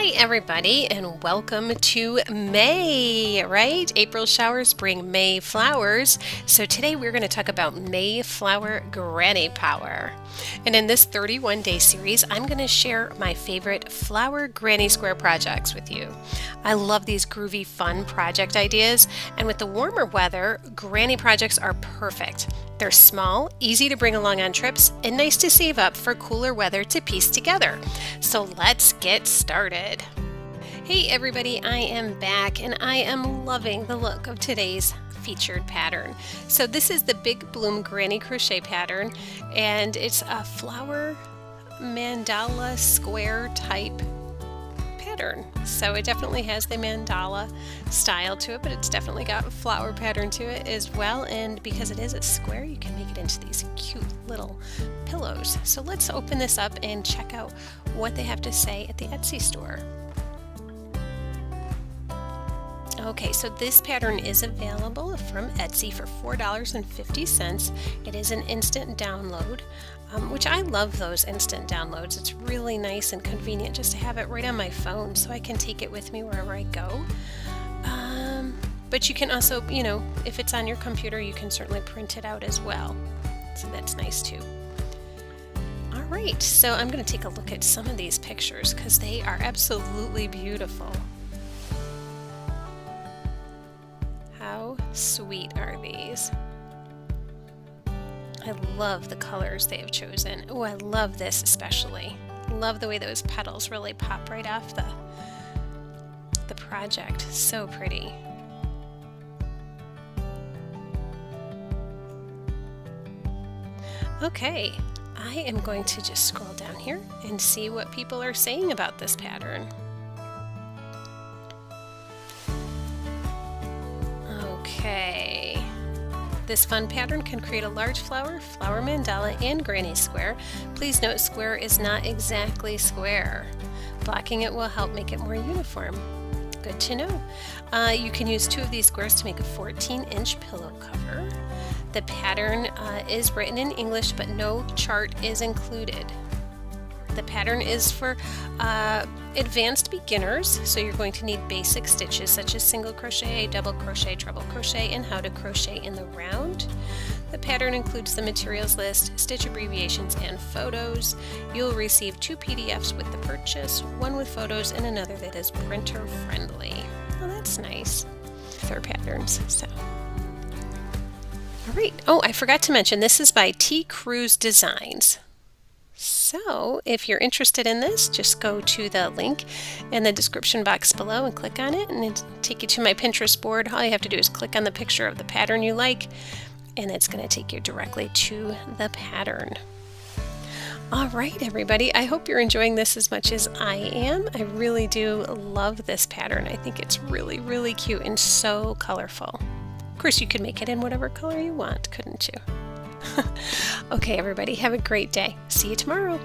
Hey everybody, and welcome to May, right? April showers bring May flowers. So today we're going to talk about Mayflower Granny Power. And in this 31-day series, I'm going to share my favorite flower granny square projects with you. I love these groovy, fun project ideas, and with the warmer weather, granny projects are perfect. They're small, easy to bring along on trips, and nice to save up for cooler weather to piece together. So let's get started. Hey everybody, I am back and I am loving the look of today's featured pattern. So this is the Big Bloom Granny Crochet pattern, and it's a flower mandala square type pattern. So it definitely has the mandala style to it, but it's definitely got a flower pattern to it as well. And because it is a square, you can make it into these cute little pillows. So let's open this up and check out what they have to say at the Etsy store. Okay, so this pattern is available from Etsy for $4.50. It is an instant download, which I love those instant downloads. It's really nice and convenient just to have it right on my phone so I can take it with me wherever I go. But you can also, if it's on your computer, you can certainly print it out as well. So that's nice too. All right, so I'm going to take a look at some of these pictures because they are absolutely beautiful. How sweet are these? I love the colors they have chosen. Oh, I love this especially. Love the way those petals really pop right off the project. So pretty. Okay, I am going to just scroll down here and see what people are saying about this pattern. Okay, this fun pattern can create a large flower mandala, and granny square. Please note square is not exactly square. Blocking it will help make it more uniform. Good to know. You can use 2 of these squares to make a 14-inch pillow cover. The pattern is written in English, but no chart is included. The pattern is for advanced beginners, so you're going to need basic stitches such as single crochet, double crochet, treble crochet, and how to crochet in the round. The pattern includes the materials list, stitch abbreviations, and photos. You'll receive 2 PDFs with the purchase, one with photos and another that is printer friendly. Well, that's nice. Their patterns. All right. Oh, I forgot to mention this is by T. Cruz Designs. So if you're interested in this, just go to the link in the description box below and click on it, and it'll take you to my Pinterest board. All you have to do is click on the picture of the pattern you like, and it's going to take you directly to the pattern. All right, everybody, I hope you're enjoying this as much as I am. I really do love this pattern. I think it's really, really cute and so colorful. Of course, you could make it in whatever color you want, couldn't you? Okay, everybody, have a great day. See you tomorrow.